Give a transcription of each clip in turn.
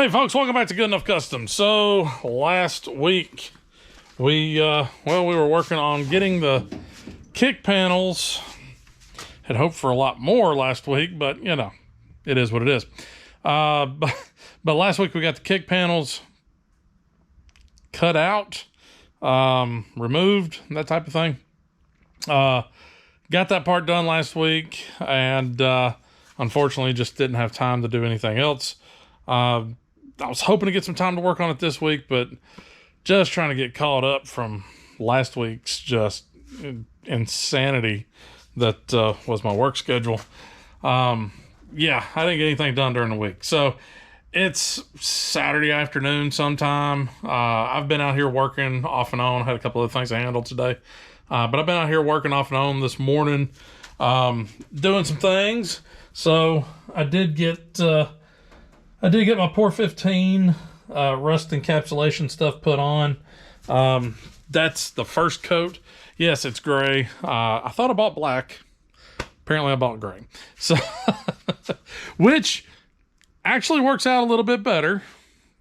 Hey folks, welcome back to Good Enough Customs. So last week we were working on getting the kick panels. Had hoped for a lot more last week, but you know, it is what it is. But last week we got the kick panels cut out, removed, that type of thing. Got that part done last week, and unfortunately just didn't have time to do anything else. I was hoping to get some time to work on it this week, but just trying to get caught up from last week's just insanity that was my work schedule. Yeah, I didn't get anything done during the week. So it's Saturday afternoon sometime. I've been out here working off and on. Had a couple of things I handled today. But I've been out here working off and on this morning, doing some things. So I did get my Pour 15 rust encapsulation stuff put on. That's the first coat. Yes, it's gray. I thought I bought black. Apparently I bought gray. So, which actually works out a little bit better.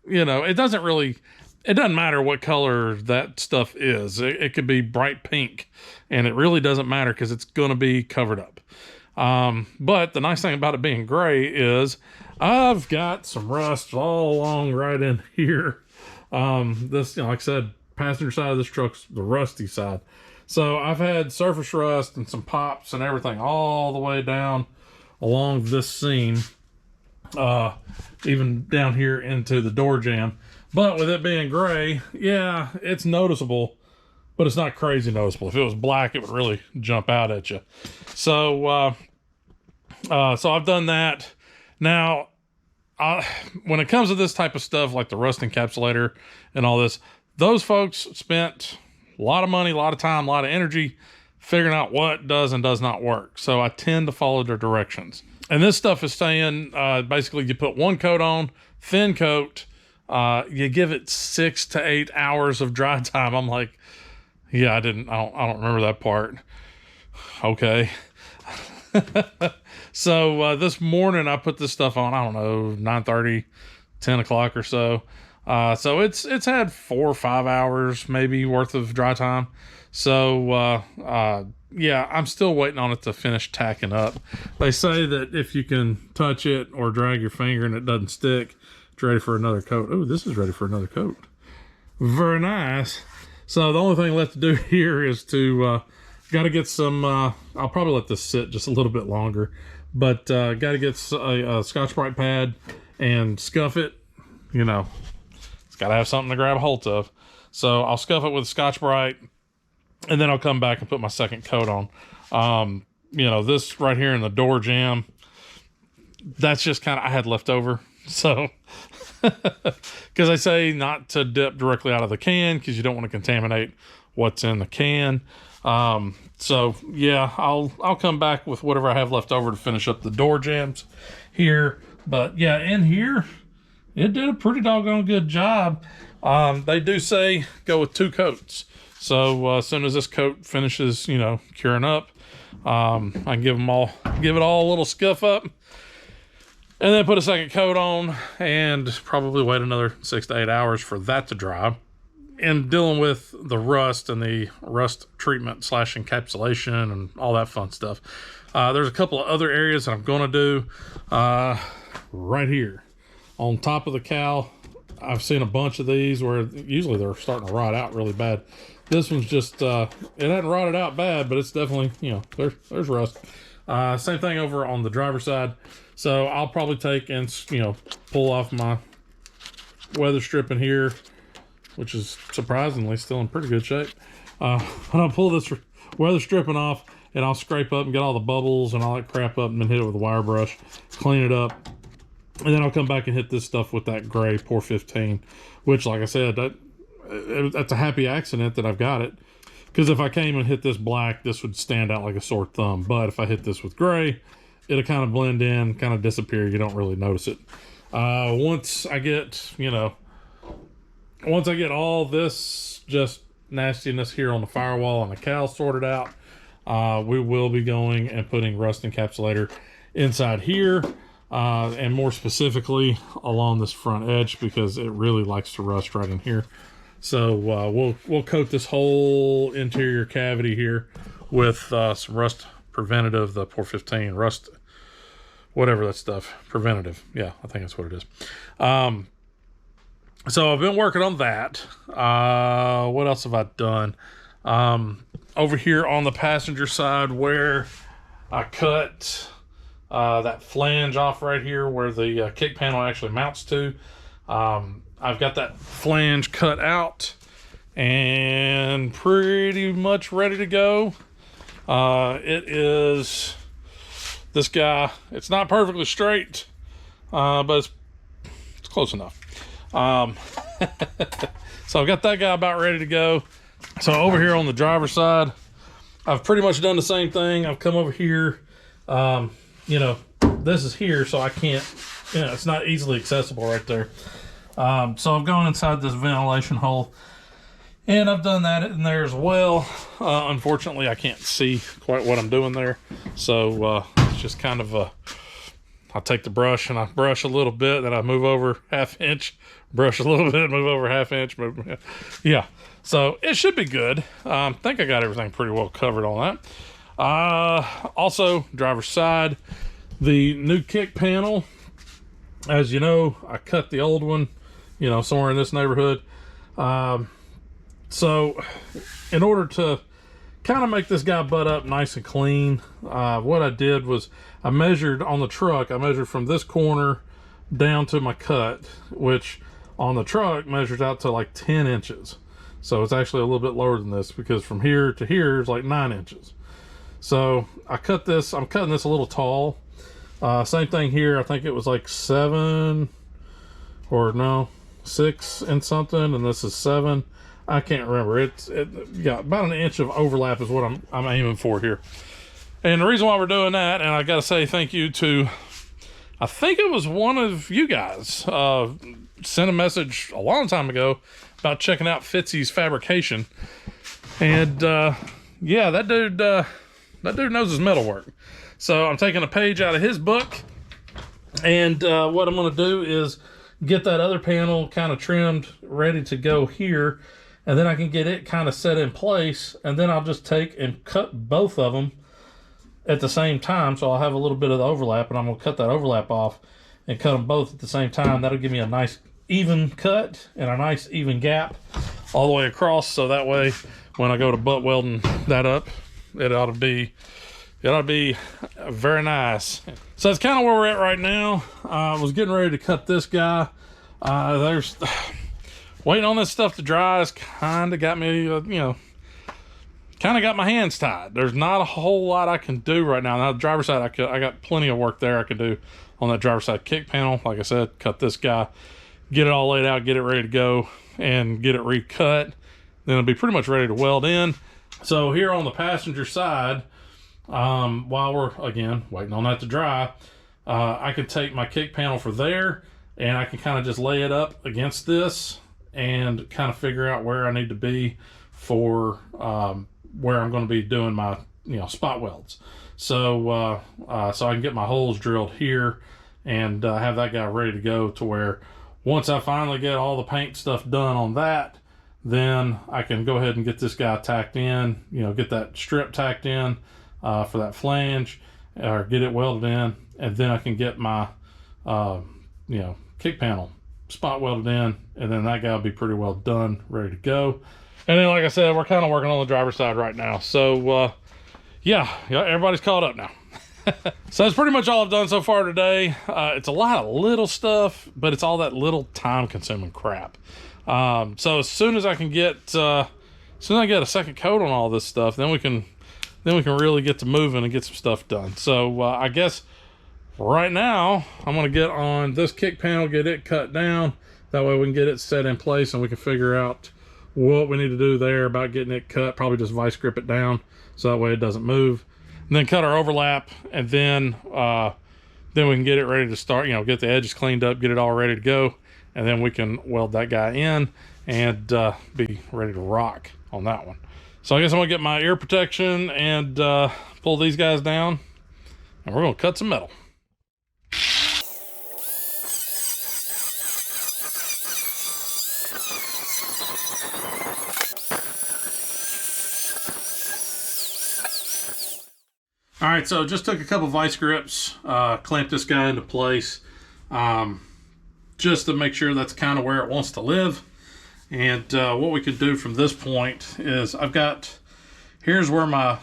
You know, it doesn't matter what color that stuff is. It could be bright pink, and it really doesn't matter because it's going to be covered up. But the nice thing about it being gray is I've got some rust all along right in here. This, you know, like I said, passenger side of this truck's the rusty side. So I've had surface rust and some pops and everything all the way down along this seam, even down here into the door jamb. But with it being gray, yeah, it's noticeable, but it's not crazy noticeable. If it was black, it would really jump out at you. So, so I've done that. Now, when it comes to this type of stuff, like the rust encapsulator and all this, those folks spent a lot of money, a lot of time, a lot of energy figuring out what does and does not work. So I tend to follow their directions. And this stuff is saying, basically you put one coat on, thin coat, you give it 6 to 8 hours of dry time. I'm like, yeah, I don't remember that part. Okay. So this morning I put this stuff on, I don't know, 9:30, 10 o'clock or so. So it's had 4 or 5 hours maybe worth of dry time. So yeah, I'm still waiting on it to finish tacking up. They say that if you can touch it or drag your finger and it doesn't stick, it's ready for another coat. Oh, this is ready for another coat. Very nice. So the only thing left to do here is to got to get some, I'll probably let this sit just a little bit longer, but got to get a Scotch-Brite pad and scuff it. You know, it's got to have something to grab a hold of. So I'll scuff it with Scotch-Brite, and then I'll come back and put my second coat on. You know, this right here in the door jamb, that's just kind of, I had leftover. So, because I say not to dip directly out of the can because you don't want to contaminate what's in the can. So yeah, I'll come back with whatever I have left over to finish up the door jambs here. But yeah, in here, it did a pretty doggone good job. They do say go with 2 coats. So as soon as this coat finishes, you know, curing up, I can give it all a little scuff up, and then put a second coat on and probably wait another 6 to 8 hours for that to dry. And dealing with the rust and the rust treatment / encapsulation and all that fun stuff. There's a couple of other areas that I'm going to do right here on top of the cowl. I've seen a bunch of these where usually they're starting to rot out really bad. This one's just, it hadn't rotted out bad, but it's definitely, you know, there's rust. Same thing over on the driver's side. So I'll probably take and, you know, pull off my weather strip in here, which is surprisingly still in pretty good shape. And I'll pull this weather stripping off, and I'll scrape up and get all the bubbles and all that crap up, and then hit it with a wire brush, clean it up, and then I'll come back and hit this stuff with that gray Pour 15, which, like I said, that's a happy accident that I've got it, because if I came and hit this black, this would stand out like a sore thumb. But if I hit this with gray, it'll kind of blend in, kind of disappear. You don't really notice it. Once I get, you know, once I get all this just nastiness here on the firewall and the cowl sorted out, we will be going and putting rust encapsulator inside here. and more specifically along this front edge, because it really likes to rust right in here. So we'll coat this whole interior cavity here with some rust preventative, the 415 rust, whatever that stuff, preventative. Yeah, I think that's what it is. So I've been working on that. What else have I done? Over here on the passenger side, where I cut that flange off right here where the kick panel actually mounts to, I've got that flange cut out and pretty much ready to go. It is this guy. It's not perfectly straight, but it's close enough. So I've got that guy about ready to go. So over here on the driver's side, I've pretty much done the same thing. I've come over here, you know, this is here, so I can't, you know, it's not easily accessible right there. So I've gone inside this ventilation hole, and I've done that in there as well. Unfortunately, I can't see quite what I'm doing there. So it's just kind of I take the brush and I brush a little bit, then I move over half inch, brush a little bit, move over half inch. Yeah, so it should be good. I think I got everything pretty well covered on that. Also, driver's side, the new kick panel. As you know, I cut the old one, you know, somewhere in this neighborhood. So in order to kind of make this guy butt up nice and clean, what I did was I measured on the truck. I measured from this corner down to my cut, which on the truck measures out to like 10 inches. So it's actually a little bit lower than this, because from here to here is like 9 inches. So I cut this, I'm cutting this a little tall. Same thing here. I think it was like 7 or no, 6 and something, and this is 7. I can't remember. Yeah, about an inch of overlap is what I'm aiming for here. And the reason why we're doing that, and I got to say thank you to, I think it was one of you guys sent a message a long time ago about checking out Fitzy's fabrication, and yeah, that dude knows his metal work. So I'm taking a page out of his book, and what I'm going to do is get that other panel kind of trimmed, ready to go here, and then I can get it kind of set in place, and then I'll just take and cut both of them at the same time, so I'll have a little bit of the overlap, and I'm going to cut that overlap off and cut them both at the same time. That'll give me a nice even cut and a nice even gap all the way across, so that way when I go to butt welding that up, it ought to be very nice. So that's kind of where we're at right now. I was getting ready to cut this guy. There's waiting on this stuff to dry has kind of got me, you know, kind of got my hands tied. There's not a whole lot I can do right now. Now the driver's side, I got plenty of work there I could do on that driver's side kick panel. Like I said, cut this guy, get it all laid out, get it ready to go, and get it recut. Then it'll be pretty much ready to weld in. So here on the passenger side, while we're again waiting on that to dry, I can take my kick panel for there, and I can kind of just lay it up against this and kind of figure out where I need to be for where I'm going to be doing my, you know, spot welds. So so I can get my holes drilled here and have that guy ready to go, to where once I finally get all the paint stuff done on that, then I can go ahead and get this guy tacked in, you know, get that strip tacked in for that flange, or get it welded in, and then I can get my you know, kick panel spot welded in, and then that guy will be pretty well done, ready to go. And then, like I said, we're kind of working on the driver's side right now. So yeah, everybody's caught up now. So that's pretty much all I've done so far today. It's a lot of little stuff, but it's all that little time consuming crap. So as soon as I can get as soon as I get a second coat on all this stuff, then we can really get to moving and get some stuff done. So I guess right now I'm going to get on this kick panel, get it cut down. That way we can get it set in place, and we can figure out what we need to do there about getting it cut. Probably just vice grip it down so that way it doesn't move. And then cut our overlap, and then we can get it ready to start, you know, get the edges cleaned up, get it all ready to go, and then we can weld that guy in and be ready to rock on that one. So I guess I'm gonna get my ear protection and pull these guys down, and we're gonna cut some metal. All right, so just took a couple vice grips, clamped this guy into place, just to make sure that's kind of where it wants to live. And what we could do from this point is here's where my,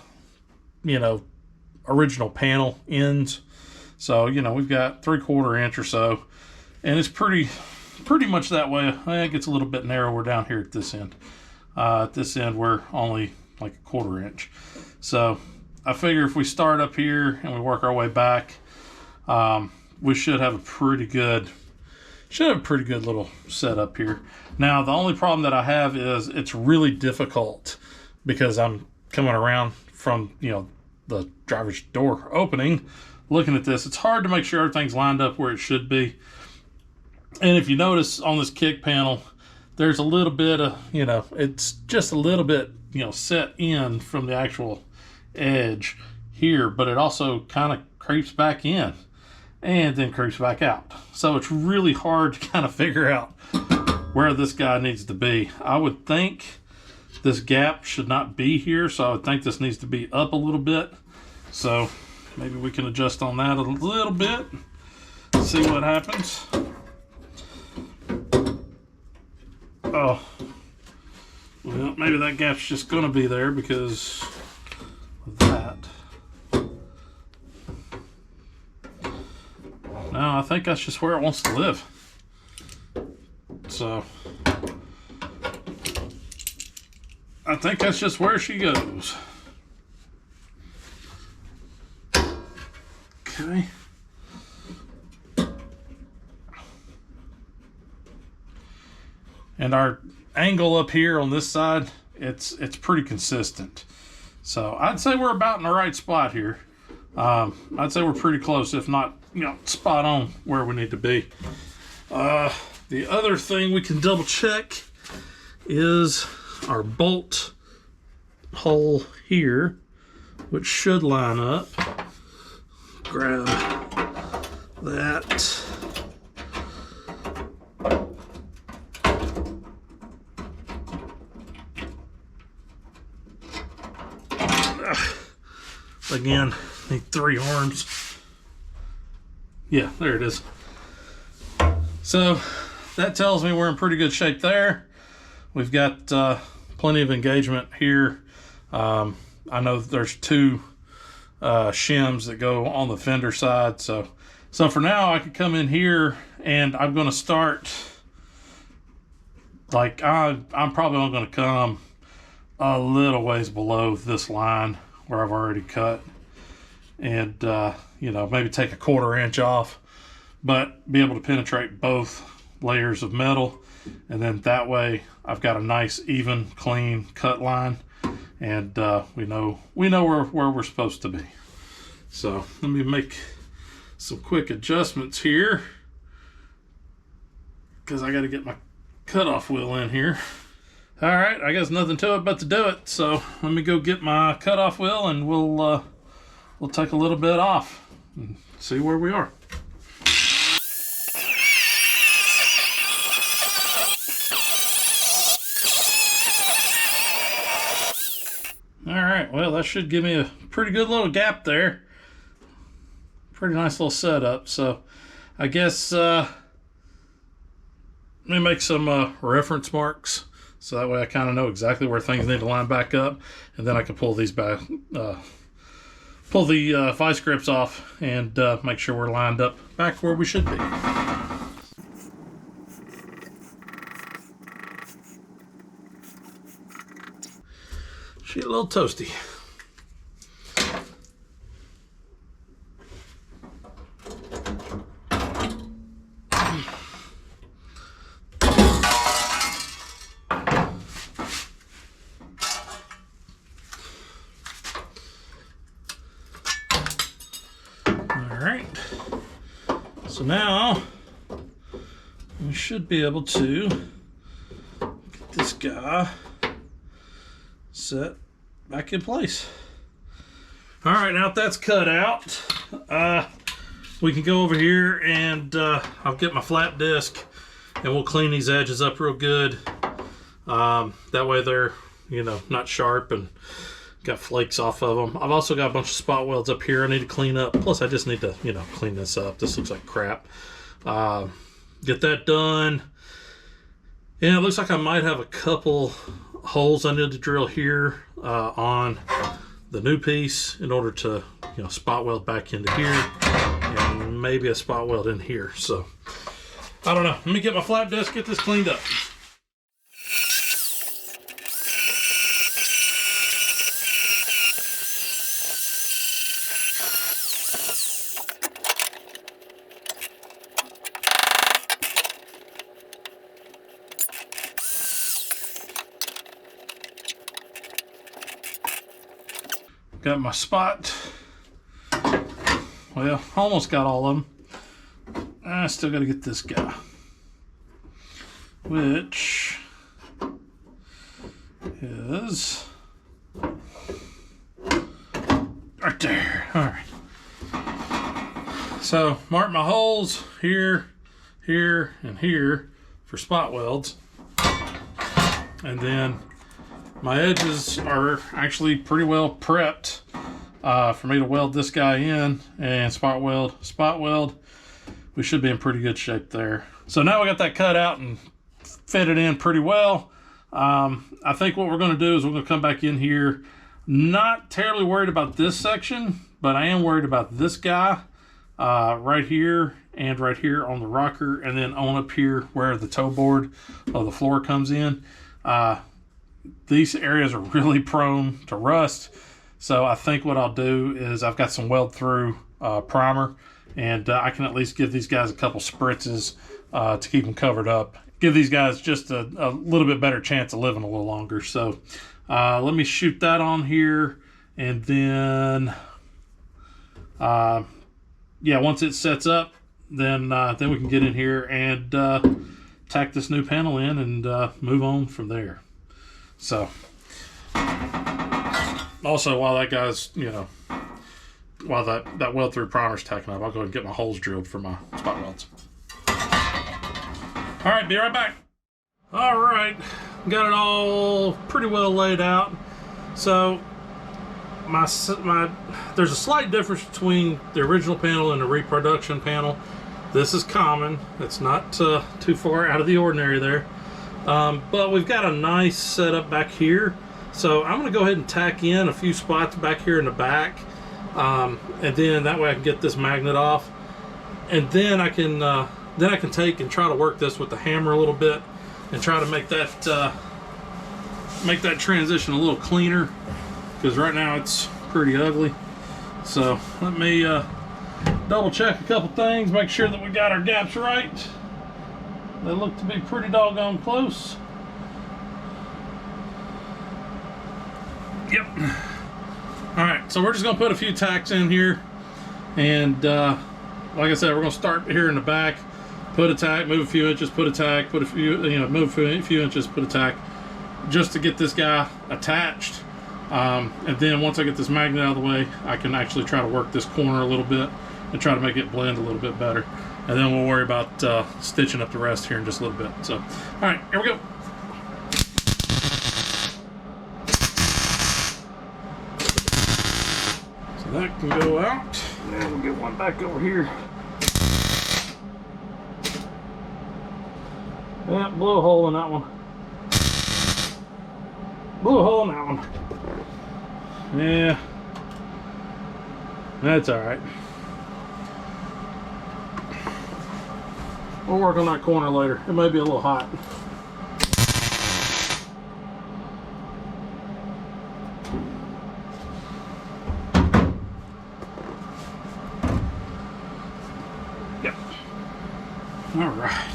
original panel ends. So, we've got 3/4 inch or so, and it's pretty much that way. It gets a little bit narrower down here at this end. At this end, we're only like 1/4 inch. So I figure if we start up here and we work our way back, we should have a pretty good little setup here. Now, the only problem that I have is it's really difficult because I'm coming around from, the driver's door opening, looking at this. It's hard to make sure everything's lined up where it should be. And if you notice on this kick panel, there's a little bit of, it's just a little bit, set in from the actual edge here, but it also kind of creeps back in and then creeps back out. So it's really hard to kind of figure out where this guy needs to be. I would think this gap should not be here, so I would think this needs to be up a little bit. So maybe we can adjust on that a little bit, see what happens. Oh, well, maybe that gap's just going to be there because of that. No, I think that's just where it wants to live. So I think that's just where she goes. Okay. And our angle up here on this side, it's pretty consistent. So I'd say we're about in the right spot here. I'd say we're pretty close, if not, spot on where we need to be. The other thing we can double check is our bolt hole here, which should line up. Grab that. Again, need 3 arms. Yeah, there it is. So that tells me we're in pretty good shape there. We've got plenty of engagement here. I know there's 2 shims that go on the fender side. So for now, I could come in here and I'm going to start, like, I'm probably only going to come a little ways below this line where I've already cut, and maybe take a 1/4 inch off, but be able to penetrate both layers of metal, and then that way I've got a nice even clean cut line, and we know where we're supposed to be. So let me make some quick adjustments here because I got to get my cutoff wheel in here. All right, I guess nothing to it but to do it. So let me go get my cutoff wheel, and we'll take a little bit off and see where we are. All right, well, that should give me a pretty good little gap there. Pretty nice little setup. So I guess let me make some reference marks, so that way I kind of know exactly where things need to line back up, and then I can pull these back, pull the vice grips off, and make sure we're lined up back where we should be. She's a little toasty. So now we should be able to get this guy set back in place. All right, now that that's cut out, we can go over here and I'll get my flat disc and we'll clean these edges up real good. That way they're, not sharp, and Got flakes off of them. I've also got a bunch of spot welds up here I need to clean up. Plus, I just need to, you know, clean this up. This looks like crap. Get that done. Yeah, it looks like I might have a couple holes I need to drill here on the new piece in order to, you know, spot weld back into here, and maybe a spot weld in here. So I don't know. Let me get my flap disc, get this cleaned up. Got my spot. Well, almost got all of them. I still got to get this guy, which is right there. All right. So mark my holes here, here, and here for spot welds, and then my edges are actually pretty well prepped for me to weld this guy in and spot weld. We should be in pretty good shape there. So now we got that cut out and fitted in pretty well. I think what we're going to do is we're going to come back in here. Not terribly worried about this section, but I am worried about this guy right here and right here on the rocker, and then on up here where the toe board of the floor comes in. These areas are really prone to rust, so I think what I'll do is I've got some weld through primer, and I can at least give these guys a couple spritzes to keep them covered up. Give these guys just a little bit better chance of living a little longer. So let me shoot that on here, and then yeah, once it sets up, then we can get in here and tack this new panel in and move on from there. So, also while that guy's, you know, while that weld through primer's tacking up, I'll go ahead and get my holes drilled for my spot welds. All right, be right back. All right, got it all pretty well laid out. So there's a slight difference between the original panel and the reproduction panel. This is common. It's not too far out of the ordinary there. But we've got a nice setup back here. So I'm going to go ahead and tack in a few spots back here in the back. And then that way I can get this magnet off. And then I can take and try to work this with the hammer a little bit and try to make that transition a little cleaner, because right now it's pretty ugly. So let me double check a couple things, make sure that we got our gaps right. They look to be pretty doggone close. Yep. All right, so we're just gonna put a few tacks in here, and like I said, we're gonna start here in the back, put a tack, move a few inches, put a tack, put a few, you know, move a few inches, put a tack, just to get this guy attached. And then once I get this magnet out of the way, I can actually try to work this corner a little bit and try to make it blend a little bit better. And then we'll worry about stitching up the rest here in just a little bit. So, all right, here we go. So that can go out. And we'll get one back over here. Yeah, blew a hole in that one. Blew a hole in that one. Yeah, that's all right. We'll work on that corner later. It may be a little hot. Yep. All right.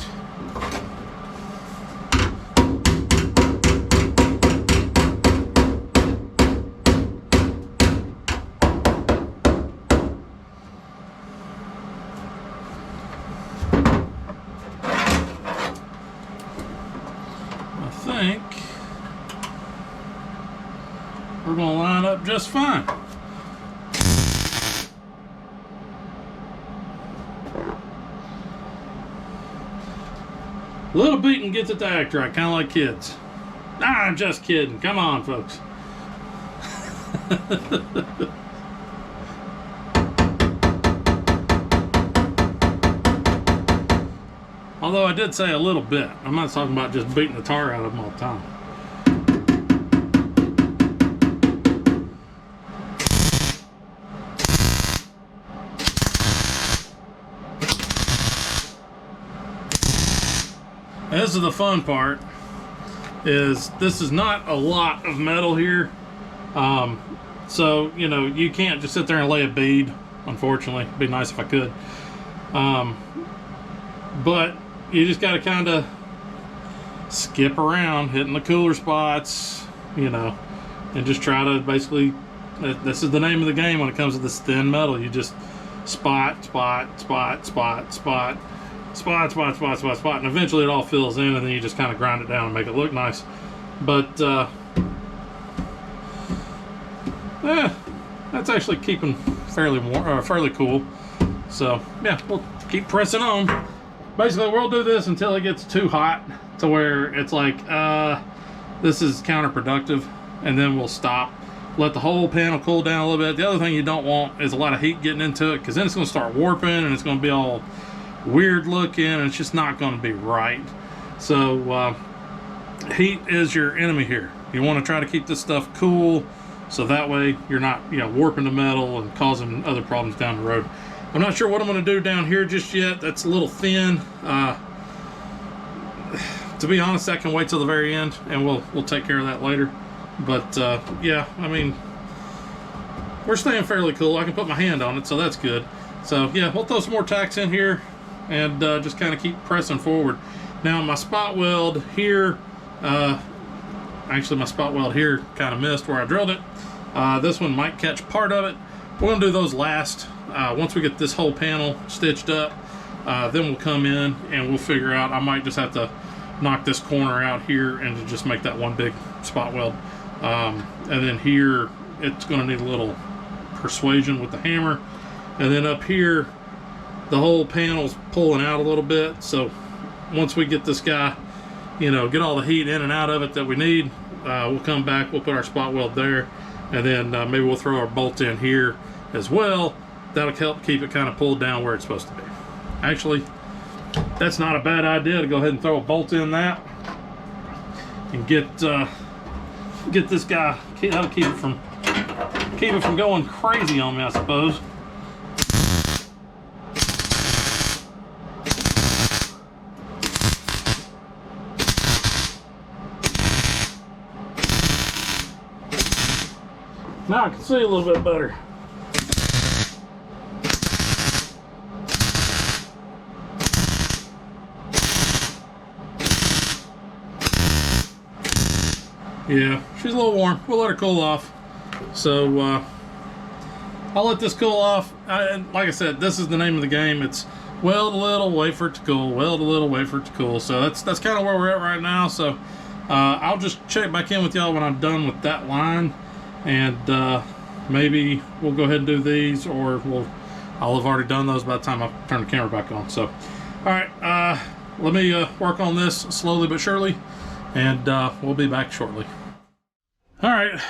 I think we're going to line up just fine. A little beating gets it to act right, kind of like kids. Nah, I'm just kidding. Come on, folks. Although I did say a little bit. I'm not talking about just beating the tar out of them all the time. And this is the fun part, is this is not a lot of metal here. So, you know, you can't just sit there and lay a bead, unfortunately. It'd be nice if I could. But you just got to kind of skip around, hitting the cooler spots, you know, and just try to basically, this is the name of the game when it comes to this thin metal. You just spot, spot, spot, spot, spot, spot, spot, spot, spot, spot, and eventually it all fills in, and then you just kind of grind it down and make it look nice. But that's actually keeping fairly warm, fairly cool. So yeah, we'll keep pressing on. Basically, we'll do this until it gets too hot to where it's like, this is counterproductive, and then we'll stop. Let the whole panel cool down a little bit. The other thing you don't want is a lot of heat getting into it, because then it's going to start warping, and it's going to be all weird looking, and it's just not going to be right. So heat is your enemy here. You want to try to keep this stuff cool, so that way you're not, you know, warping the metal and causing other problems down the road. I'm not sure what I'm going to do down here just yet. That's a little thin. To be honest, that can wait till the very end, and we'll take care of that later. But yeah, I mean, we're staying fairly cool. I can put my hand on it, so that's good. So yeah, we'll throw some more tacks in here and just kind of keep pressing forward. Now my spot weld here, actually my spot weld here kind of missed where I drilled it. This one might catch part of it. We're going to do those last. Once we get this whole panel stitched up, then we'll come in and we'll figure out. I might just have to knock this corner out here and just make that one big spot weld. And then here, it's going to need a little persuasion with the hammer. And then up here, the whole panel's pulling out a little bit. So once we get this guy, you know, get all the heat in and out of it that we need, we'll come back, we'll put our spot weld there, and then maybe we'll throw our bolt in here as well. That'll help keep it kind of pulled down where it's supposed to be. Actually, that's not a bad idea to go ahead and throw a bolt in that and get this guy, that'll keep it from going crazy on me, I suppose. Now I can see a little bit better. Yeah, she's a little warm. We'll let her cool off. So I'll let this cool off. And like I said, this is the name of the game. It's weld a little, wait for it to cool. Weld a little, wait for it to cool. So that's kind of where we're at right now. So I'll just check back in with y'all when I'm done with that line, and maybe we'll go ahead and do these, or I'll have already done those by the time I turn the camera back on. So, all right, let me work on this slowly but surely, and we'll be back shortly. All right,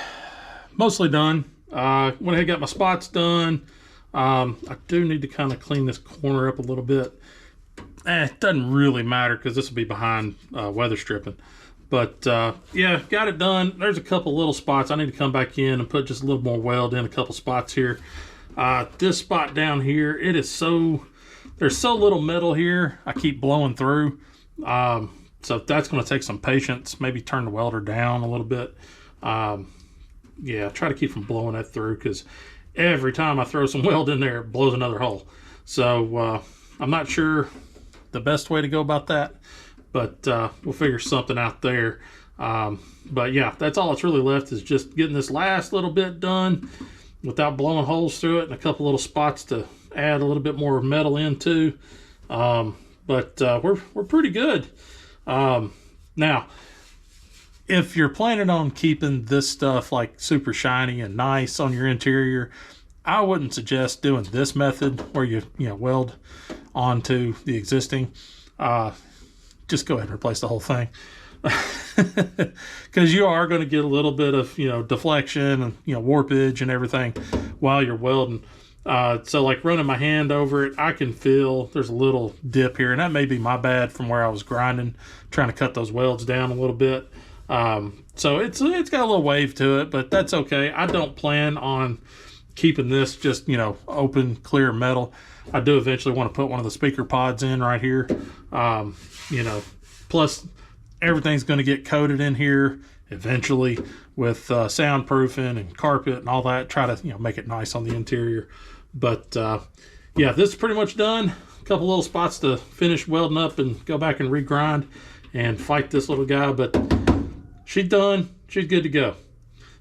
mostly done. Went ahead and got my spots done. I do need to kind of clean this corner up a little bit. It doesn't really matter because this will be behind weather stripping. But yeah, got it done. There's a couple little spots I need to come back in and put just a little more weld in a couple spots here. This spot down here, it is there's so little metal here, I keep blowing through. So that's going to take some patience. Maybe turn the welder down a little bit. Yeah, try to keep from blowing that through, because every time I throw some weld in there, it blows another hole. So I'm not sure the best way to go about that, but we'll figure something out there. But yeah, that's all that's really left, is just getting this last little bit done without blowing holes through it, and a couple little spots to add a little bit more metal into. But we're pretty good. Now, if you're planning on keeping this stuff like super shiny and nice on your interior, I wouldn't suggest doing this method where you weld onto the existing. Just go ahead and replace the whole thing. because you are going to get a little bit of, you know, deflection and, you know, warpage and everything while you're welding. So like running my hand over it, I can feel there's a little dip here, and that may be my bad from where I was grinding, trying to cut those welds down a little bit. So it's got a little wave to it, but that's okay. I don't plan on keeping this just, you know, open, clear metal. I do eventually want to put one of the speaker pods in right here. You know, plus everything's going to get coated in here eventually with soundproofing and carpet and all that. Try to, you know, make it nice on the interior. But yeah, this is pretty much done. A couple little spots to finish welding up and go back and regrind and fight this little guy, but she's done. She's good to go.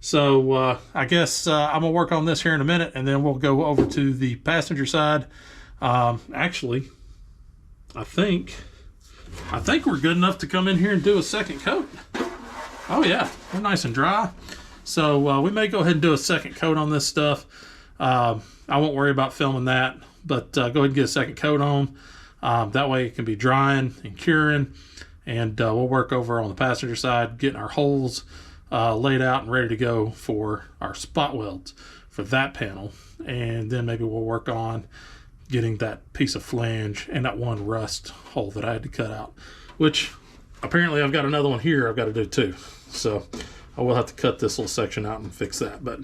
So I guess I'm gonna work on this here in a minute, and then we'll go over to the passenger side. Actually, I think we're good enough to come in here and do a second coat. Oh yeah, we're nice and dry. So we may go ahead and do a second coat on this stuff. I won't worry about filming that, but go ahead and get a second coat on. That way it can be drying and curing, and we'll work over on the passenger side, getting our holes laid out and ready to go for our spot welds for that panel. And then maybe we'll work on getting that piece of flange and that one rust hole that I had to cut out, which apparently I've got another one here I've got to do too. So I will have to cut this little section out and fix that, but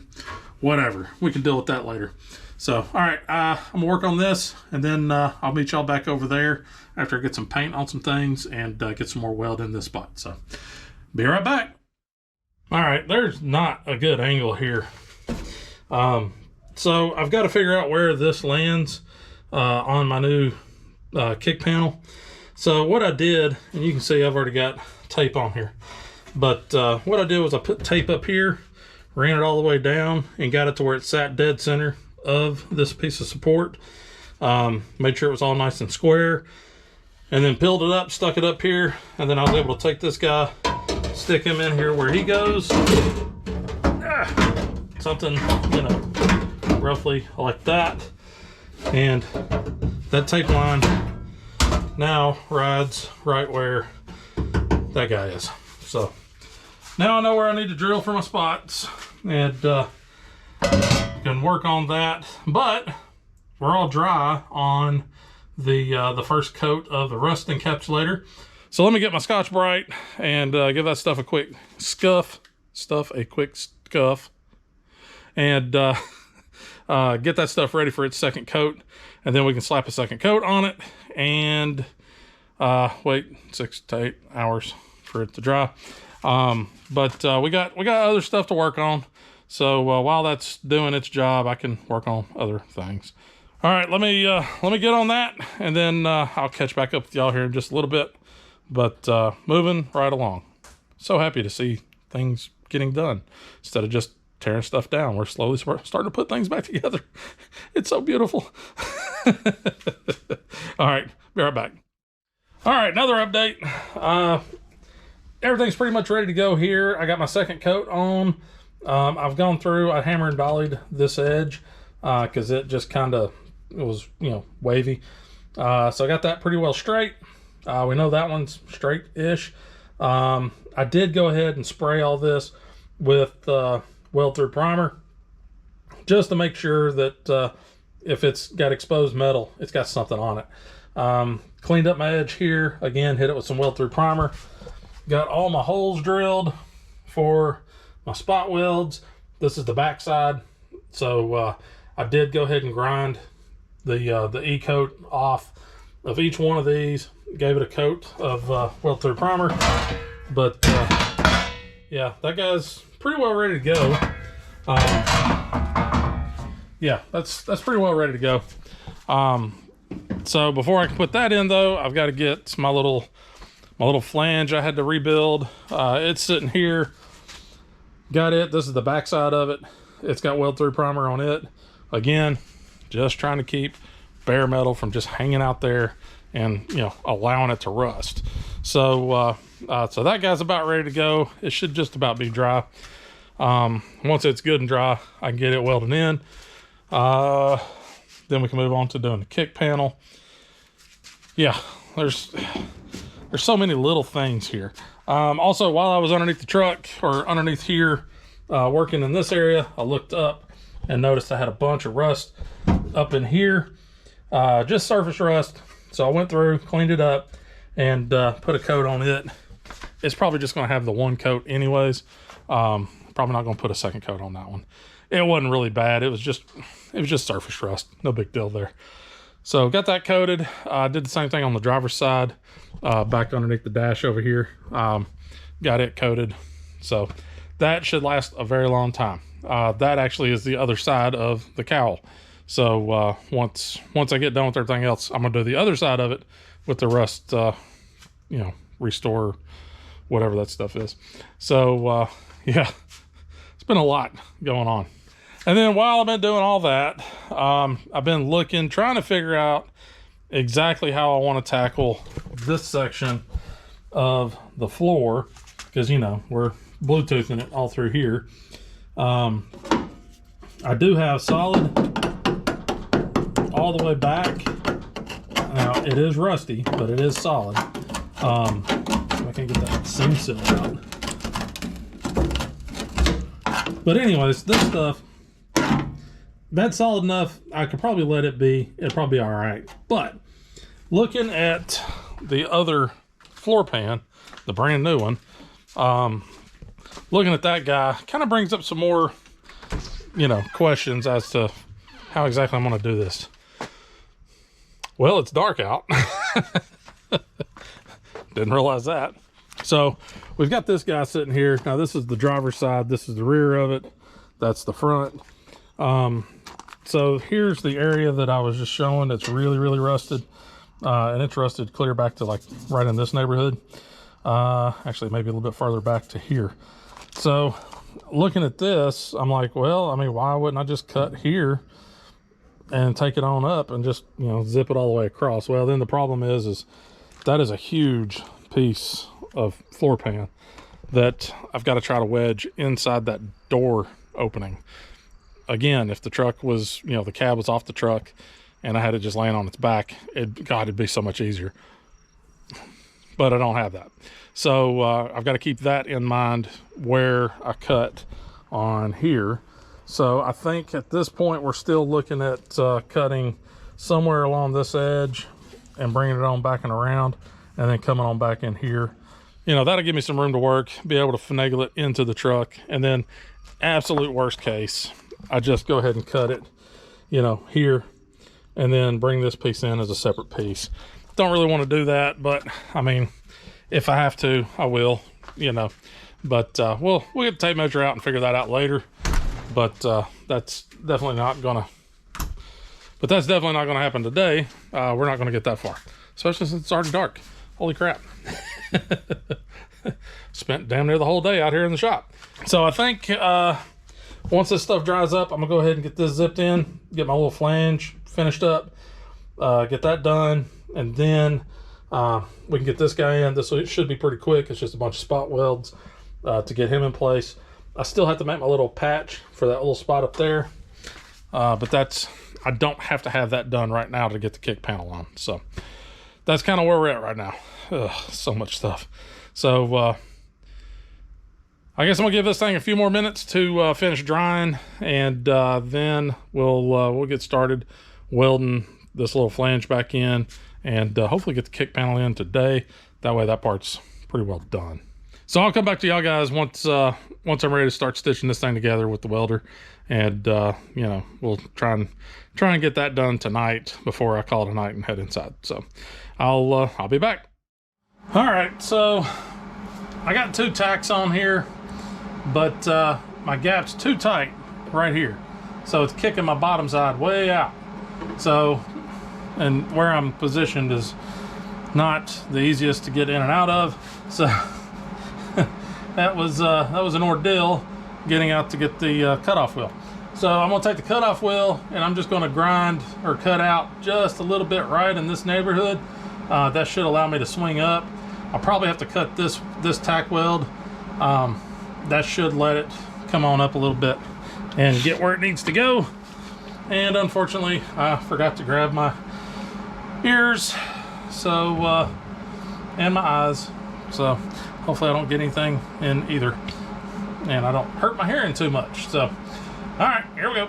whatever, we can deal with that later. So all right, I'm gonna work on this, and then I'll meet y'all back over there after I get some paint on some things and get some more weld in this spot. So be right back. All right, there's not a good angle here. So I've got to figure out where this lands on my new kick panel. So what I did, and you can see I've already got tape on here, but what I did was I put tape up here, ran it all the way down, and got it to where it sat dead center of this piece of support. Made sure it was all nice and square, and then peeled it up, stuck it up here, and then I was able to take this guy, stick him in here where he goes. Something, you know, roughly like that. And that tape line now rides right where that guy is. So now I know where I need to drill for my spots, and can work on that. But we're all dry on the first coat of the rust encapsulator. So let me get my Scotch-Brite and give that stuff a quick scuff. And get that stuff ready for its second coat. And then we can slap a second coat on it and wait 6 to 8 hours for it to dry. But we got other stuff to work on. So while that's doing its job, I can work on other things. All right, let me get on that, and then I'll catch back up with y'all here in just a little bit. But moving right along. So happy to see things getting done instead of just tearing stuff down. We're slowly starting to put things back together. It's so beautiful. All right, be right back. All right, another update. Everything's pretty much ready to go here. I got my second coat on. I've gone through, I hammer and dollied this edge because it just kind of, it was, you know, wavy. So I got that pretty well straight. We know that one's straight-ish. I did go ahead and spray all this with weld-through primer just to make sure that if it's got exposed metal, it's got something on it. Cleaned up my edge here. Again, hit it with some weld-through primer. Got all my holes drilled for my spot welds. This is the back side. So I did go ahead and grind the E-coat off of each one of these. Gave it a coat of weld-through primer. But yeah, that guy's pretty well ready to go. Yeah, that's pretty well ready to go. So before I can put that in though, I've got to get my little flange I had to rebuild. It's sitting here. Got it. This is the back side of it. It's got weld-through primer on it. Again, just trying to keep bare metal from just hanging out there and, you know, allowing it to rust. So so that guy's about ready to go. It should just about be dry. Once it's good and dry, I can get it welded in. Then we can move on to doing the kick panel. Yeah, there's so many little things here. Also, while I was underneath the truck, or underneath here, working in this area, I looked up and noticed I had a bunch of rust up in here, just surface rust. So I went through, cleaned it up, and put a coat on it. It's probably just going to have the one coat anyways. Probably not going to put a second coat on that one. It wasn't really bad. It was just surface rust. No big deal there. So got that coated. Did the same thing on the driver's side, back underneath the dash over here. Got it coated. So that should last a very long time. That actually is the other side of the cowl. So once I get done with everything else, I'm gonna do the other side of it with the rust, you know, restore, whatever that stuff is. So yeah, it's been a lot going on. And then while I've been doing all that, I've been looking, trying to figure out exactly how I want to tackle this section of the floor, because, you know, we're Bluetoothing it all through here. I do have solid all the way back. Now, it is rusty, but it is solid. I can get that seam seal out. But anyways, this stuff, that's solid enough. I could probably let it be. It'll probably be all right. But looking at the other floor pan, the brand new one, looking at that guy kind of brings up some more, you know, questions as to how exactly I'm going to do this. Well, it's dark out. Didn't realize that. So we've got this guy sitting here. Now this is the driver's side. This is the rear of it. That's the front. So here's the area that I was just showing. It's really, really rusted. And it's rusted clear back to like right in this neighborhood. Actually maybe a little bit farther back to here. So looking at this, I'm like, well, I mean, why wouldn't I just cut here and take it on up and just, you know, zip it all the way across? Well, then the problem is that is a huge piece of floor pan that I've got to try to wedge inside that door opening. Again, if the truck was, you know, the cab was off the truck and I had it just laying on its back, God, it'd be so much easier. But I don't have that. So I've got to keep that in mind where I cut on here. So I think at this point, we're still looking at cutting somewhere along this edge and bringing it on back and around, and then coming on back in here. You know, that'll give me some room to work, be able to finagle it into the truck. And then absolute worst case, I just go ahead and cut it, you know, here, and then bring this piece in as a separate piece. Don't really want to do that, but I mean, if I have to, I will, you know. But we'll get the tape measure out and figure that out later. But that's definitely not gonna happen today. We're not gonna get that far, especially since it's already dark. Holy crap. Spent damn near the whole day out here in the shop. So I think once this stuff dries up, I'm gonna go ahead and get this zipped in, get my little flange finished up, get that done, and then we can get this guy in. This should be pretty quick. It's just a bunch of spot welds to get him in place. I still have to make my little patch for that little spot up there, but I don't have to have that done right now to get the kick panel on. So that's kind of where we're at right now. Ugh, so much stuff. So I guess I'm gonna give this thing a few more minutes to finish drying, and then we'll get started welding this little flange back in, and hopefully get the kick panel in today. That way that part's pretty well done. So I'll come back to y'all guys once I'm ready to start stitching this thing together with the welder, and you know, we'll try and get that done tonight before I call it a night and head inside. So I'll be back. All right, so I got 2 tacks on here, but my gap's too tight right here, so it's kicking my bottom side way out. So, and where I'm positioned is not the easiest to get in and out of. So that was an ordeal getting out to get the cutoff wheel. So I'm gonna take the cutoff wheel and I'm just gonna grind or cut out just a little bit right in this neighborhood. That should allow me to swing up. I'll probably have to cut this tack weld. That should let it come on up a little bit and get where it needs to go. And unfortunately, I forgot to grab my ears, so and my eyes. So hopefully I don't get anything in either, and I don't hurt my hearing too much. So, all right, here we go.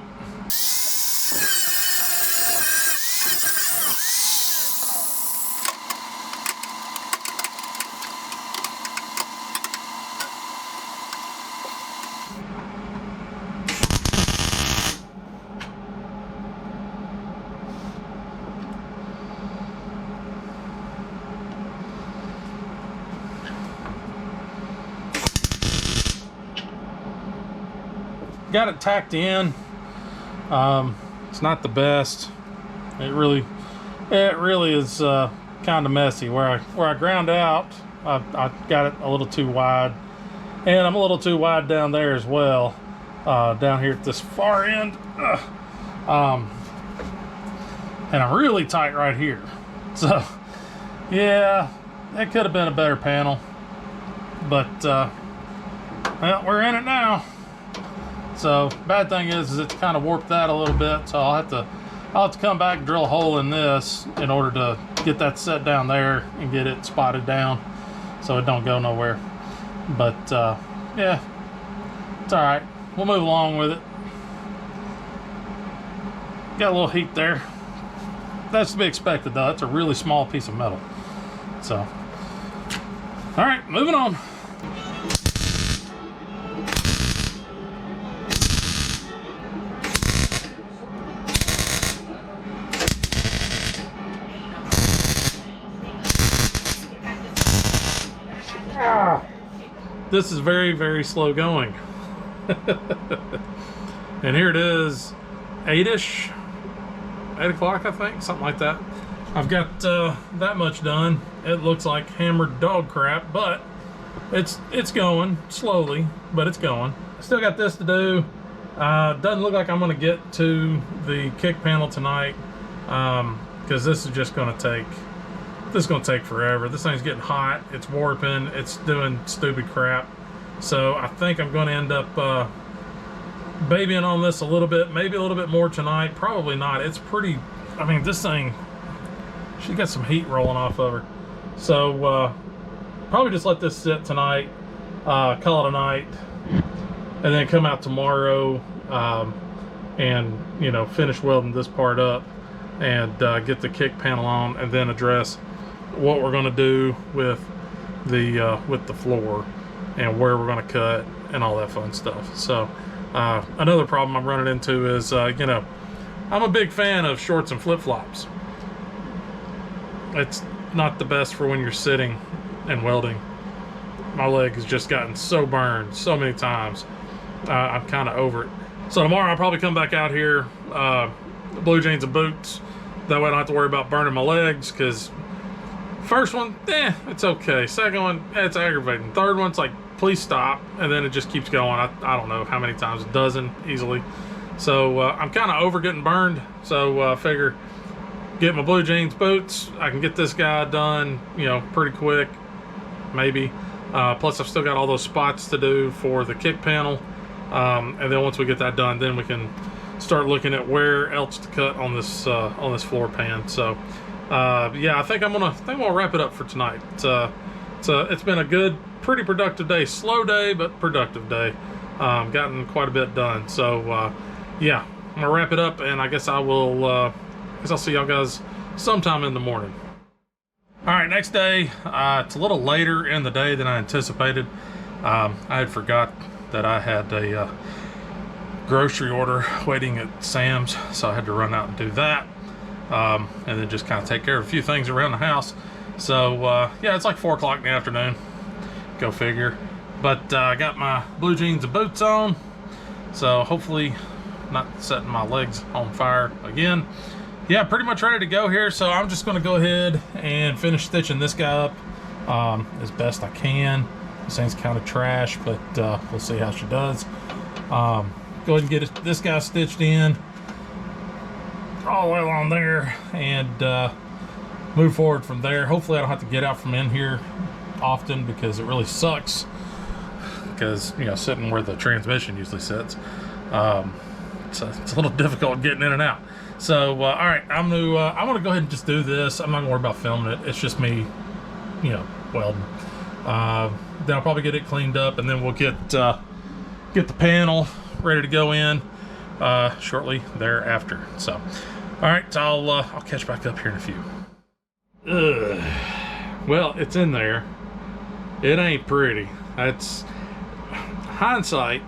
Got it tacked in. It's not the best. It really is kind of messy. Where I ground out, I got it a little too wide, and I'm a little too wide down there as well. Down here at this far end, and I'm really tight right here. So yeah, it could have been a better panel, but well, we're in it now. So bad thing is it's kind of warped that a little bit, so I'll have to come back and drill a hole in this in order to get that set down there and get it spotted down so it don't go nowhere. But yeah, it's all right. We'll move along with it. Got a little heat there. That's to be expected though. That's a really small piece of metal. So all right, moving on. This is very, very slow going. And here it is, 8-ish, 8 o'clock, I think, something like that. I've got that much done. It looks like hammered dog crap, but it's going slowly, but it's going. Still got this to do. Doesn't look like I'm gonna get to the kick panel tonight, because this is just gonna take forever. This thing's getting hot, it's warping, it's doing stupid crap. So I think I'm going to end up babying on this a little bit, maybe a little bit more tonight. Probably not. It's pretty, I mean, this thing, she got some heat rolling off of her. So probably just let this sit tonight, call it a night, and then come out tomorrow and, you know, finish welding this part up and get the kick panel on, and then address what we're going to do with the floor and where we're going to cut and all that fun stuff. So another problem I'm running into is you know, I'm a big fan of shorts and flip-flops. It's not the best for when you're sitting and welding. My leg has just gotten so burned so many times. I'm kind of over it. So tomorrow I'll probably come back out here, blue jeans and boots. That way I don't have to worry about burning my legs, because first one, it's okay. Second one, it's aggravating. Third one's like, please stop. And then it just keeps going. I don't know how many times, a dozen easily. So I'm kind of over getting burned. So I figure get my blue jeans boots. I can get this guy done, you know, pretty quick, maybe. Plus I've still got all those spots to do for the kick panel. And then once we get that done, then we can start looking at where else to cut on this floor pan. So yeah, I think I'm gonna wrap it up for tonight. It's been a good, pretty productive day. Slow day, but productive day. Gotten quite a bit done. So yeah, I'm gonna wrap it up, and I guess I'll see y'all guys sometime in the morning. All right, next day. It's a little later in the day than I anticipated. I had forgot that I had a grocery order waiting at Sam's, so I had to run out and do that, and then just kind of take care of a few things around the house. So yeah, it's like 4 o'clock in the afternoon, go figure. But I got my blue jeans and boots on, so hopefully not setting my legs on fire again. Yeah, pretty much ready to go here, so I'm just going to go ahead and finish stitching this guy up as best I can. This thing's kind of trash, but we'll see how she does. Go ahead and get this guy stitched in all the way along there, and move forward from there. Hopefully I don't have to get out from in here often, because it really sucks, because, you know, sitting where the transmission usually sits, it's a little difficult getting in and out. So all right, I'm gonna go ahead and just do this. I'm not gonna worry about filming it. It's just me, you know, welding. Then I'll probably get it cleaned up, and then we'll get the panel ready to go in shortly thereafter. So, all right, so I'll catch back up here in a few. Well, it's in there. It ain't pretty. That's hindsight.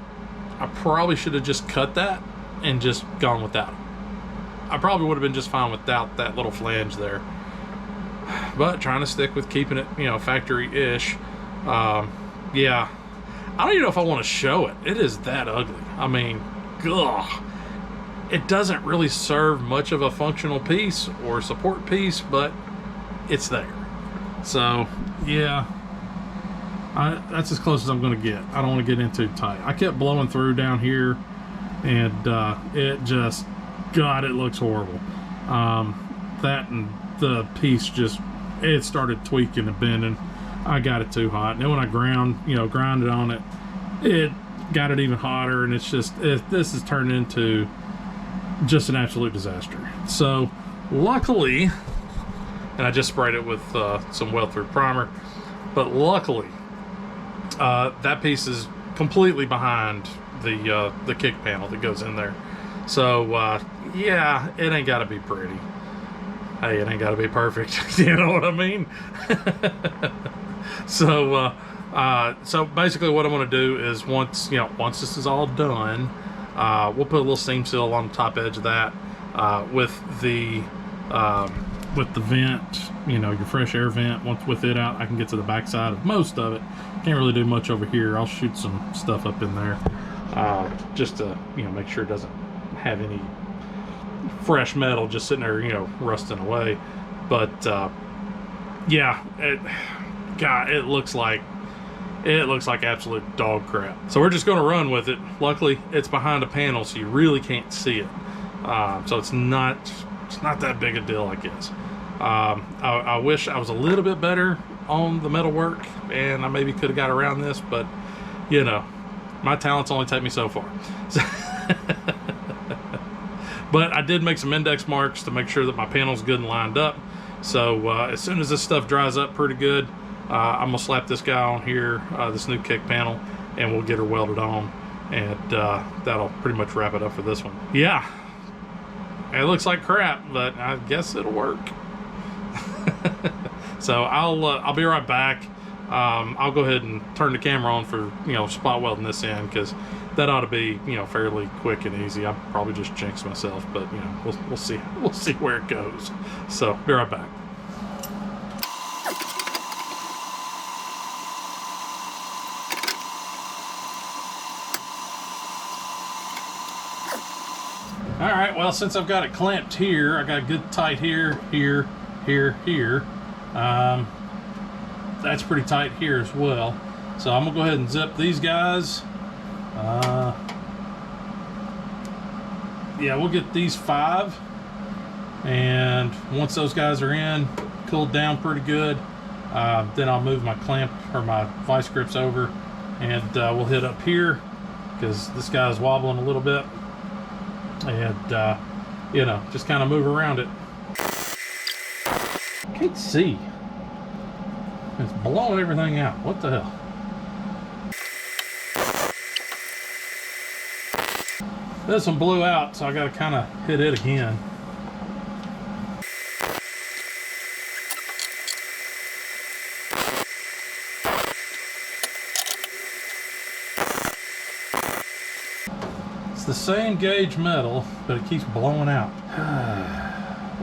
I probably should have just cut that and just gone without it. I probably would have been just fine without that little flange there. But trying to stick with keeping it, you know, factory-ish. Yeah, I don't even know if I want to show it. It is that ugly. I mean, ugh. It doesn't really serve much of a functional piece or support piece, but it's there. So, yeah, that's as close as I'm going to get. I don't want to get in too tight. I kept blowing through down here, and it just, God, it looks horrible. That and the piece just, it started tweaking and bending. I got it too hot. And then when I grounded on it, it got it even hotter, and it's just, this has turned into just an absolute disaster. So luckily, and I just sprayed it with some weld-through primer, but luckily that piece is completely behind the kick panel that goes in there. So yeah, it ain't gotta be pretty. Hey, it ain't gotta be perfect. You know what I mean? So so basically what I'm going to do is once this is all done, we'll put a little seam seal on the top edge of that with the vent, your fresh air vent. Once with it out, I can get to the back side of most of it. Can't really do much over here. I'll shoot some stuff up in there just to make sure it doesn't have any fresh metal just sitting there rusting away. But yeah, it looks like absolute dog crap. So we're just going to run with it. Luckily, it's behind a panel, so you really can't see it. So it's not that big a deal, I guess. I wish I was a little bit better on the metal work, and I maybe could have got around this, but my talents only take me so far. But I did make some index marks to make sure that my panel's good and lined up. So as soon as this stuff dries up pretty good, I'm gonna slap this guy on here, this new kick panel, and we'll get her welded on, and that'll pretty much wrap it up for this one. Yeah, it looks like crap, but I guess it'll work. So I'll be right back. I'll go ahead and turn the camera on for spot welding this in, because that ought to be fairly quick and easy. I'll probably just jinx myself, but we'll see where it goes. So be right back. All right, well, since I've got it clamped here, I got it good tight here, here. That's pretty tight here as well. So I'm gonna go ahead and zip these guys. Yeah, we'll get these 5. And once those guys are in, cooled down pretty good, then I'll move my clamp or my vice grips over, and we'll hit up here because this guy's wobbling a little bit. And just kind of move around it. Can't see. It's blowing everything out. What the hell? This one blew out, so I got to kind of hit it again. It's the same gauge metal, but it keeps blowing out.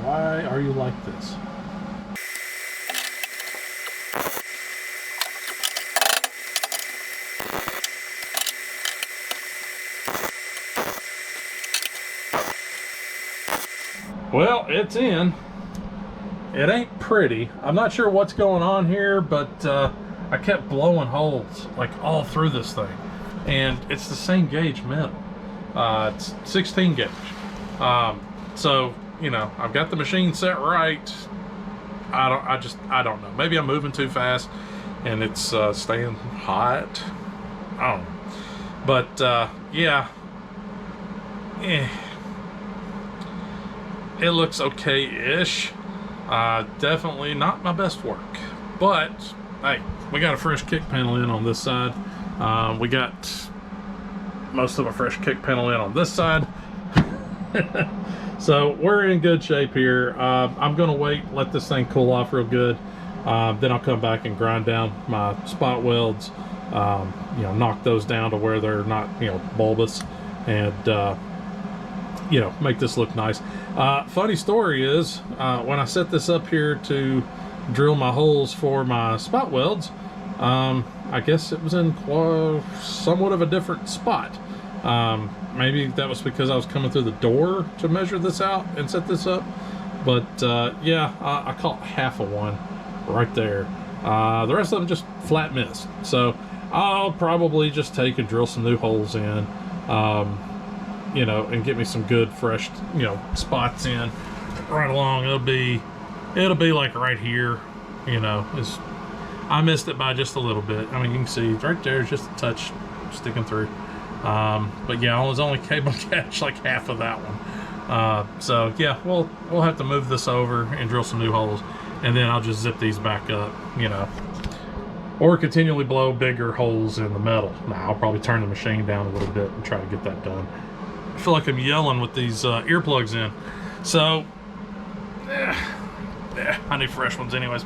Why are you like this? Well, it's in. It ain't pretty. I'm not sure what's going on here, but I kept blowing holes like all through this thing, and it's the same gauge metal. It's 16 gauge. So I've got the machine set right. I don't know. Maybe I'm moving too fast and it's staying hot. I don't know. But yeah. It looks okay-ish. Definitely not my best work, but hey, we got a fresh kick panel in on this side. We got most of a fresh kick panel in on this side. So we're in good shape here. I'm gonna wait, let this thing cool off real good. Then I'll come back and grind down my spot welds, you know, knock those down to where they're not, you know, bulbous, and you know, make this look nice. Funny story is, when I set this up here to drill my holes for my spot welds, I guess it was in somewhat of a different spot. Maybe that was because I was coming through the door to measure this out and set this up. But yeah, I caught half of one right there. The rest of them just flat missed. So I'll probably just take and drill some new holes in, you know, and get me some good fresh, you know, spots in right along. It'll be like right here, you know. I missed it by just a little bit. I mean, you can see right there, just a touch sticking through. But yeah, I was only able to catch like half of that one. So yeah, we'll have to move this over and drill some new holes, and then I'll just zip these back up, you know, or continually blow bigger holes in the metal. Now I'll probably turn the machine down a little bit and try to get that done. I feel like I'm yelling with these earplugs in. So I need fresh ones anyways.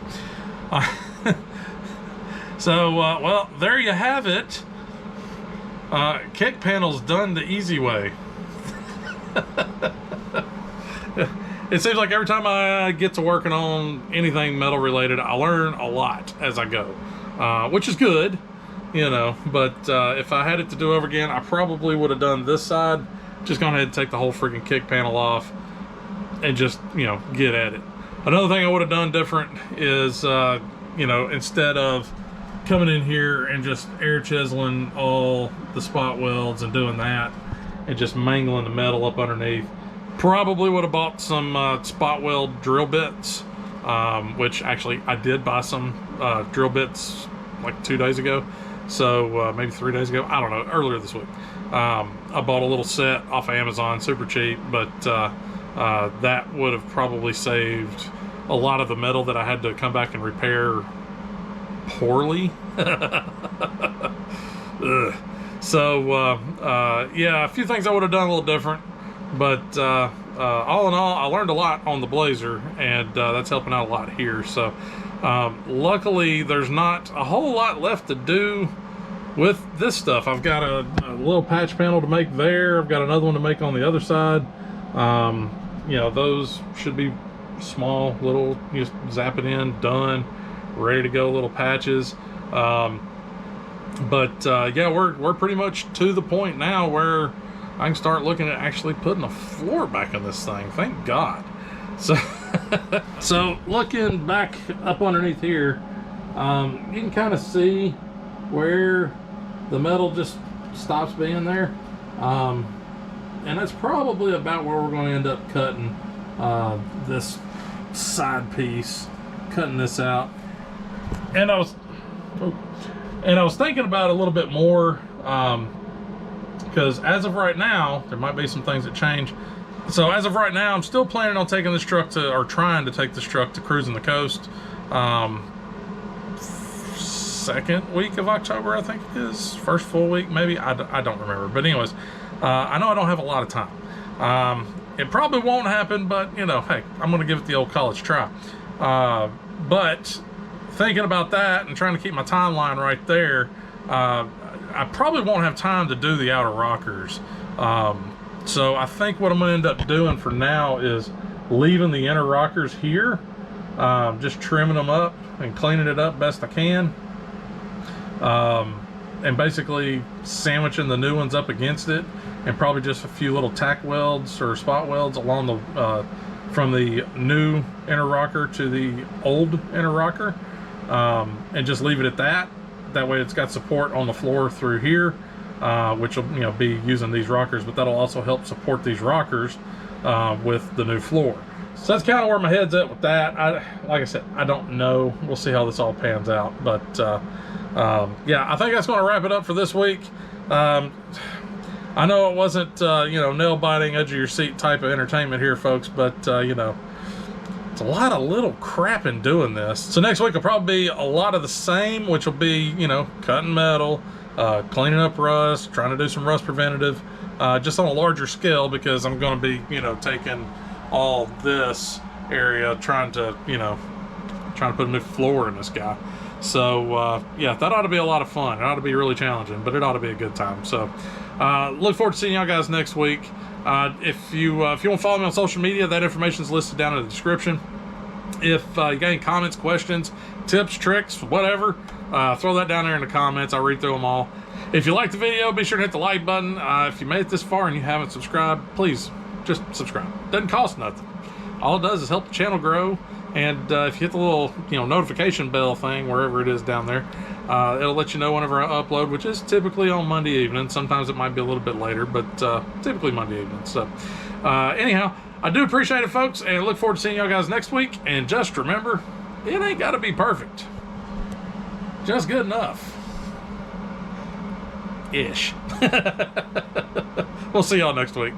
So well, there you have it. Kick panel's done the easy way. It seems like every time I get to working on anything metal related, I learn a lot as I go, which is good, you know. But if I had it to do over again, I probably would have done this side, just gone ahead and take the whole freaking kick panel off and just, you know, get at it. Another thing I would have done different is, you know, instead of coming in here and just air chiseling all the spot welds and doing that and just mangling the metal up underneath, probably would have bought some spot weld drill bits, which actually I did buy some drill bits like 2 days ago, so maybe 3 days ago, I don't know, earlier this week. I bought a little set off of Amazon, super cheap, but that would have probably saved a lot of the metal that I had to come back and repair poorly. So yeah, a few things I would have done a little different, but all in all, I learned a lot on the Blazer, and that's helping out a lot here. So luckily there's not a whole lot left to do with this stuff. I've got a little patch panel to make there. I've got another one to make on the other side. You know, those should be small, little, you just zap it in, done, ready to go, little patches. But yeah, we're pretty much to the point now where I can start looking at actually putting a floor back in this thing. Thank God. So so looking back up underneath here, you can kind of see where the metal just stops being there, and that's probably about where we're going to end up cutting this side piece, cutting this out. And I was thinking about it a little bit more, because as of right now, there might be some things that change. So as of right now, I'm still planning on taking this truck to, or trying to take this truck to Cruising the Coast. Second week of October, I think it is. First full week, maybe. I don't remember. But anyways, I know I don't have a lot of time. It probably won't happen, but, you know, hey, I'm going to give it the old college try. But thinking about that and trying to keep my timeline right there, I probably won't have time to do the outer rockers. So I think what I'm going to end up doing for now is leaving the inner rockers here, just trimming them up and cleaning it up best I can, and basically sandwiching the new ones up against it, and probably just a few little tack welds or spot welds along the from the new inner rocker to the old inner rocker, and just leave it at that. That way it's got support on the floor through here, which will, you know, be using these rockers, but that'll also help support these rockers with the new floor. So that's kind of where my head's at with that. Like I said, I don't know. We'll see how this all pans out. But yeah, I think that's going to wrap it up for this week. I know it wasn't, you know, nail-biting, edge-of-your-seat type of entertainment here, folks, but, you know, It's a lot of little crap in doing this. So next week will probably be a lot of the same, which will be, you know, cutting metal, cleaning up rust, trying to do some rust preventative, just on a larger scale, because I'm going to be, you know, taking all this area, trying to put a new floor in this guy. So yeah, that ought to be a lot of fun. It ought to be really challenging, but it ought to be a good time. So look forward to seeing y'all guys next week. If you want to follow me on social media, that information is listed down in the description. If you got any comments, questions, tips, tricks, whatever, throw that down there in the comments. I'll read through them all. If you liked the video, be sure to hit the like button. If you made it this far and you haven't subscribed, please just subscribe. Doesn't cost nothing. All it does is help the channel grow. And if you hit the little, notification bell thing, wherever it is down there, it'll let you know whenever I upload, which is typically on Monday evening. Sometimes it might be a little bit later, but typically Monday evening. So anyhow, I do appreciate it, folks, and look forward to seeing y'all guys next week. And just remember, it ain't got to be perfect. Just good enough. Ish. We'll see y'all next week.